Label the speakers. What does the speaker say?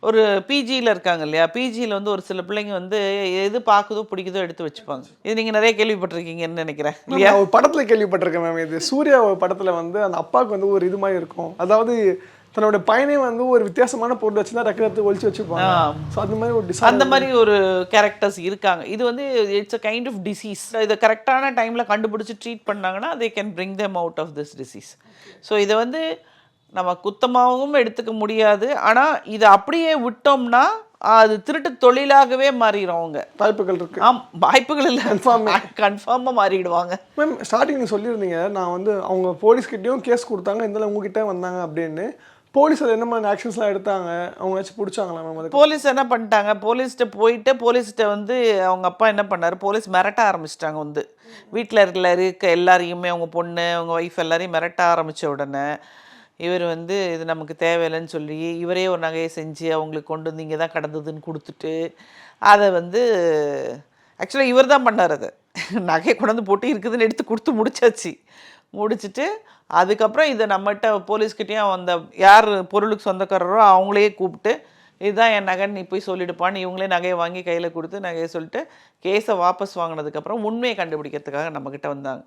Speaker 1: ஒரு பிஜியில் இருக்காங்க இல்லையா, பிஜியில் வந்து ஒரு சில பிள்ளைங்க வந்து எது பார்க்குதோ பிடிக்குதோ எடுத்து வச்சுப்பாங்க. இது நீங்கள் நிறைய கேள்விப்பட்டிருக்கீங்கன்னு நினைக்கிறேன் இல்லையா?
Speaker 2: ஒரு படத்தில் கேள்விப்பட்டிருக்கேன் மேம். இது சூர்யா படத்தில் வந்து அந்த அப்பாவுக்கு வந்து ஒரு இது மாதிரி இருக்கும். அதாவது தன்னோட பையனே வந்து ஒரு வித்தியாசமான பொருள் வச்சு தான் ரக்கத்தை ஒழிச்சு வச்சுப்பாங்க. ஸோ அந்த மாதிரி ஒரு
Speaker 1: அந்த மாதிரி ஒரு கேரக்டர்ஸ் இருக்காங்க. இது வந்து it's a kind of disease. இதை கரெக்டான டைமில் கண்டுபிடிச்சி ட்ரீட் பண்ணாங்கன்னா they can bring them out of this disease. So இதை வந்து நம்ம குத்தமாகவும் எடுத்துக்க முடியாது. ஆனால் இதை அப்படியே விட்டோம்னா அது திருட்டு தொழிலாகவே மாறிடும். அவங்க
Speaker 2: வாய்ப்புகள் இருக்கு.
Speaker 1: வாய்ப்புகள் இல்லை, கன்ஃபார்மாக மாறிடுவாங்க.
Speaker 2: மேம் ஸ்டார்டிங் நீங்கள் சொல்லியிருந்தீங்க, நான் வந்து அவங்க போலீஸ்கிட்டையும் கேஸ் கொடுத்தாங்க, இருந்தாலும் உங்ககிட்ட வந்தாங்க அப்படின்னு. போலீஸ் அதை என்ன மாதிரி ஆக்ஷன்ஸ்லாம் எடுத்தாங்க? அவங்க வச்சு பிடிச்சாங்களா மேம்? அது
Speaker 1: போலீஸ் என்ன பண்ணிட்டாங்க, போலீஸ்கிட்ட போயிட்டு போலீஸ்கிட்ட வந்து அவங்க அப்பா என்ன பண்ணார், போலீஸ் மிரட்ட ஆரம்பிச்சிட்டாங்க. வந்து வீட்டில் இருக்க எல்லாரையுமே, அவங்க பொண்ணு அவங்க ஒய்ஃப் எல்லாரையும் மிரட்ட ஆரம்பித்த உடனே இவர் வந்து இது நமக்கு தேவையில்லைன்னு சொல்லி இவரே ஒரு நகையை செஞ்சு அவங்களுக்கு கொண்டு வந்து இங்கே தான் கடந்ததுன்னு கொடுத்துட்டு அதை வந்து ஆக்சுவலாக இவர் தான் பண்ணார். அதை நகையை கொண்டாந்து போட்டு இருக்குதுன்னு எடுத்து கொடுத்து முடிச்சுட்டு அதுக்கப்புறம் இதை நம்மகிட்ட போலீஸ்கிட்டையும் அந்த யார் பொருளுக்கு சொந்தக்காரரோ அவங்களையே கூப்பிட்டு இதுதான் என் நகைன்னு நீ போய் சொல்லிடுப்பான்னு இவங்களே நகையை வாங்கி கையில் கொடுத்து நகையை சொல்லிட்டு கேஸை வாபஸ் வாங்கினதுக்கப்புறம் உண்மையை கண்டுபிடிக்கிறதுக்காக நம்மக்கிட்ட வந்தாங்க.